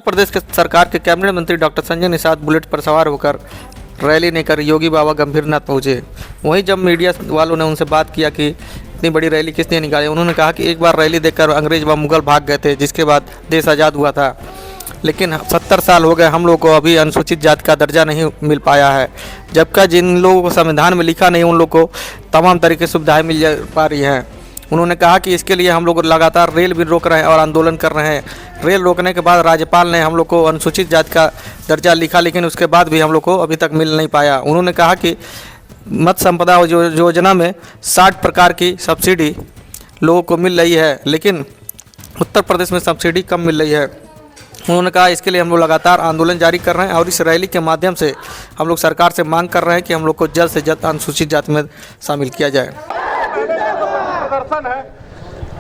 प्रदेश के सरकार के कैबिनेट मंत्री डॉक्टर संजय निषाद बुलेट पर सवार होकर रैली लेकर योगी बाबा गंभीरनाथ पहुंचे। वहीं जब मीडिया वालों ने उनसे बात किया कि इतनी बड़ी रैली किसने निकाली, उन्होंने कहा कि एक बार रैली देखकर अंग्रेज व मुगल भाग गए थे, जिसके बाद देश आज़ाद हुआ था। लेकिन 70 साल हो गए, हम लोग को अभी अनुसूचित जाति का दर्जा नहीं मिल पाया है, जबकि जिन लोगों को संविधान में लिखा नहीं उन लोग को तमाम तरीके की सुविधाएँ मिल जा पा रही हैं। उन्होंने कहा कि इसके लिए हम लोग लगातार रेल भी रोक रहे हैं और आंदोलन कर रहे हैं। रेल रोकने के बाद राज्यपाल ने हम लोग को अनुसूचित जाति का दर्जा लिखा, लेकिन उसके बाद भी हम लोग को अभी तक मिल नहीं पाया। उन्होंने कहा कि मत्स्य संपदा योजना में 60 प्रकार की सब्सिडी लोगों को मिल रही है, लेकिन उत्तर प्रदेश में सब्सिडी कम मिल रही है। उन्होंने कहा इसके लिए हम लोग लगातार आंदोलन जारी कर रहे हैं और इस रैली के माध्यम से हम लोग सरकार से मांग कर रहे हैं कि हम लोग को जल्द से जल्द अनुसूचित जाति में शामिल किया जाए।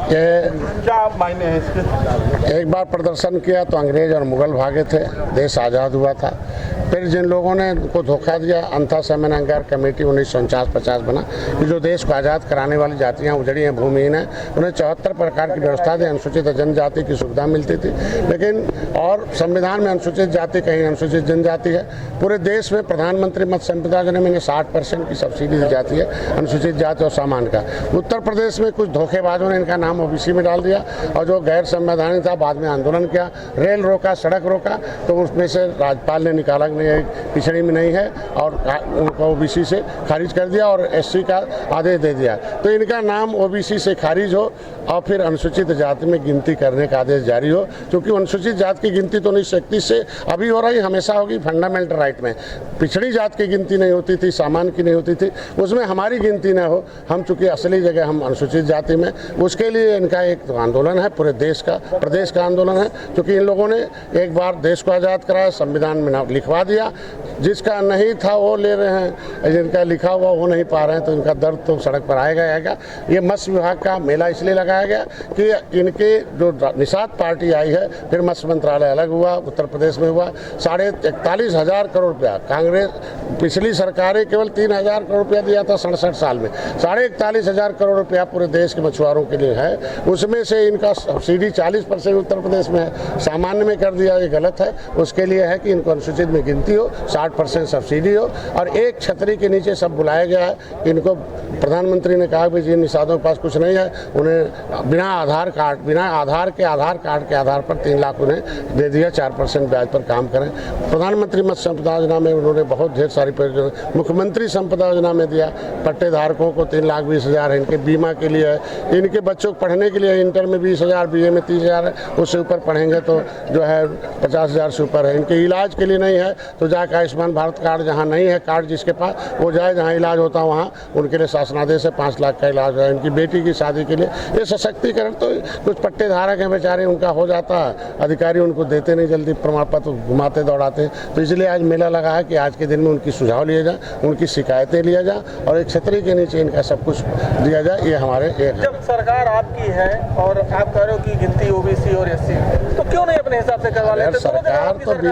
ये क्या आप मायने हैं इसके? एक बार प्रदर्शन किया तो अंग्रेज और मुगल भागे थे, देश आज़ाद हुआ था। फिर जिन लोगों ने उनको धोखा दिया, अंथा सेमेनगर कमेटी 1949-50 बना कि जो देश को आज़ाद कराने वाली जातियाँ उजड़ी हैं, भूमिहीन हैं, उन्हें 74 प्रकार की व्यवस्था दी, अनुसूचित जनजाति की सुविधा मिलती थी। लेकिन और संविधान में अनुसूचित जाति कहीं अनुसूचित जनजाति है। पूरे देश में प्रधानमंत्री मत्स्य संपदा योजना में 60% की सब्सिडी दी जाती है अनुसूचित जाति और सामान्य का। उत्तर प्रदेश में कुछ धोखेबाजों ने इनका नाम ओबीसी में डाल दिया और जो गैर संवैधानिक था बाद में आंदोलन किया, रेल रोका, सड़क रोका, तो उसमें से राज्यपाल ने निकाला नहीं, पिछड़ी में नहीं है और उनको ओबीसी से खारिज कर दिया और एससी का आदेश दे दिया। तो इनका नाम ओबीसी से खारिज हो और फिर अनुसूचित जाति में गिनती करने का आदेश जारी हो, क्योंकि अनुसूचित जाति की गिनती तो 1931 से अभी हो रही, हमेशा होगी। फंडामेंटल राइट में पिछड़ी जाति की गिनती नहीं होती थी, सामान्य की नहीं होती थी, उसमें हमारी गिनती न हो। हम चूँकि असली जगह हम अनुसूचित जाति में, उसके लिए इनका एक तो आंदोलन है, पूरे देश का, प्रदेश का आंदोलन है। क्योंकि इन लोगों ने एक बार देश को आज़ाद कराया, संविधान में नाम लिखवा दिया, जिसका नहीं था वो ले रहे हैं, जिनका लिखा हुआ वो नहीं पा रहे हैं, तो इनका दर्द तो सड़क पर आएगा। ये मत्स्य विभाग का मेला इसलिए लगाया गया कि इनके जो निषाद पार्टी आई है, फिर मत्स्य मंत्रालय अलग हुआ, उत्तर प्रदेश में हुआ। 41,500 करोड़ रुपया कांग्रेस पिछली सरकारें केवल 3,000 करोड़ रुपया दिया था 67 साल में। 41,500 करोड़ रुपया पूरे देश के मछुआरों के लिए है, उसमें से इनका सब्सिडी 40% उत्तर प्रदेश में है, सामान्य में कर दिया, ये गलत है। उसके लिए है कि इनको अनुसूचित में गिनती हो, 60% सब्सिडी हो और एक छतरी के नीचे सब बुलाया गया है। इनको प्रधानमंत्री ने कहा कि जिन निषादों के पास कुछ नहीं है उन्हें बिना आधार कार्ड के आधार पर 3 लाख उन्हें दे दिया, 4% ब्याज पर काम करें। प्रधानमंत्री मत्स्य संपदा योजना में उन्होंने बहुत ढेर सारी परियोजना, मुख्यमंत्री संपदा योजना में दिया, पट्टे धारकों को 3,20,000 है, इनके बीमा के लिए है, इनके बच्चों को पढ़ने के लिए इंटर में 20,000, बीए में 30,000 है, उससे ऊपर पढ़ेंगे तो जो है 50,000 से ऊपर है। इनके इलाज के लिए नहीं है तो जाकर आयुष्मान भारत कार्ड जहाँ नहीं है कार्ड जिसके पास, वो जाए जहाँ इलाज होता है वहाँ, उनके लिए शासनादेश से 5 लाख का इलाज है। इनकी बेटी की शादी के लिए ये सशक्तिकरण, तो कुछ पट्टे धारक हैं बेचारे, उनका हो जाता है, अधिकारी उनको देते नहीं जल्दी प्रमाण पत्र, घुमाते दौड़ाते हैं। तो इसलिए आज मेला लगा है कि आज के दिन में उनकी सुझाव लिए जाए, उनकी शिकायतें लिया जाए और एक छतरी के नीचे इनका सब कुछ दिया जाए। ये हमारे एक जब सरकार आपकी है और आप कह रहे हो कि गिनती ओबीसी और एससी, तो क्यों नहीं अपने हिसाब से करवा लेते?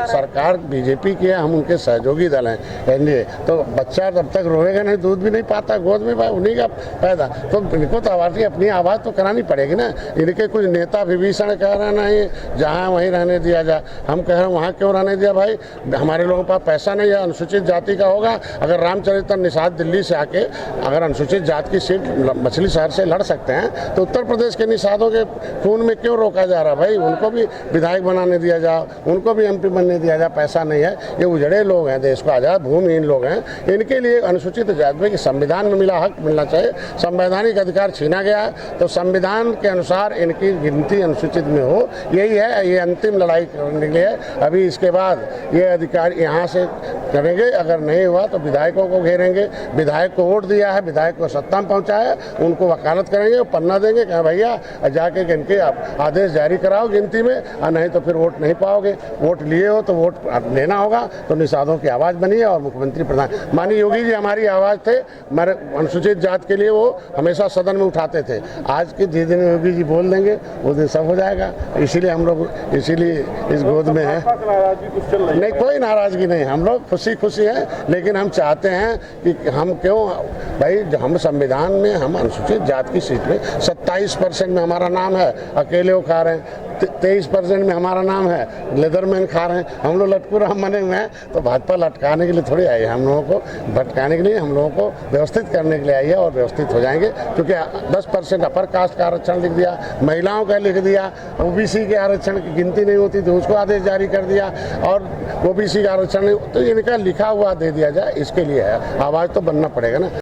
सरकार बीजेपी की है, हम उनके सहयोगी दल हैं एनडीए। तो बच्चा जब तक रोएगा नहीं, दूध भी नहीं पाता, गोद में उन्हीं का पैदा, तो इनको तो अपनी आवाज़ तो करानी पड़ेगी ना। इनके कुछ नेता विभीषण कह रहे नहीं जहाँ वहीं रहने दिया जाए, हम कह रहे हैं वहाँ क्यों रहने दिया भाई? हमारे लोगों के पास पैसा नहीं है, अनुसूचित जाति का होगा। अगर रामचरित्र निषाद दिल्ली से आके अगर अनुसूचित जाति की सीट मछली शहर से लड़ सकते हैं, तो उत्तर प्रदेश के निषादों के खून में क्यों रोका जा रहा भाई? उनको भी विधायक बनाने दिया जाए, उनको भी एमपी बनने दिया जाए। पैसा नहीं है, ये उजड़े लोग हैं, देश को आज़ाद भूमिहीन लोग हैं, इनके लिए अनुसूचित जाति के संविधान में मिला हक मिलना चाहिए। संवैधानिक अधिकार छीना गया है, तो संविधान के अनुसार इनकी गिनती अनुसूचित में हो, यही है। ये अंतिम लड़ाई करने के लिए अभी इसके बाद ये अधिकार यहाँ से करेंगे, अगर नहीं हुआ तो विधायकों को घेरेंगे। विधायक को वोट दिया है, विधायक को सत्ता में पहुँचाया, उनको वकालत करेंगे, पन्ना देंगे, कहें भैया जाके इनके आदेश जारी कराओ गिनती में, और नहीं तो फिर वोट नहीं पाओगे। वोट लिए हो तो वोट लेना होगा। तो निषादों की आवाज़ बनी है और मुख्यमंत्री प्रधान माननीय योगी जी हमारी आवाज़ थे, हमारे अनुसूचित जाति के लिए वो हमेशा सदन में उठाते थे। आज के जिस दिन योगी जी बोल देंगे उस दिन सब हो जाएगा। इसीलिए हम लोग इस गोद में हैं। नहीं, कोई नाराज़गी नहीं, हम लोग खुशी हैं, लेकिन हम चाहते हैं कि हम क्यों भाई, हम संविधान में हम अनुसूचित जाति की सीट में 27% में हमारा नाम है, अकेले वो खा रहे हैं। 23% में हमारा नाम है, लेदरमैन खा रहे हैं, हम लोग लटकू राम बने हुए हैं। तो भाजपा लटकाने के लिए थोड़ी आई है, हम लोगों को भटकाने के लिए, हम लोगों को व्यवस्थित करने के लिए आई है और व्यवस्थित हो जाएंगे। क्योंकि 10% अपर कास्ट का आरक्षण लिख दिया, महिलाओं का लिख दिया, ओबीसी के आरक्षण की गिनती नहीं होती तो उसको आदेश जारी कर दिया, और ओबीसी का आरक्षण नहीं, तो इनका लिखा हुआ दे दिया जाए, इसके लिए है, आवाज़ तो बनना पड़ेगा ना।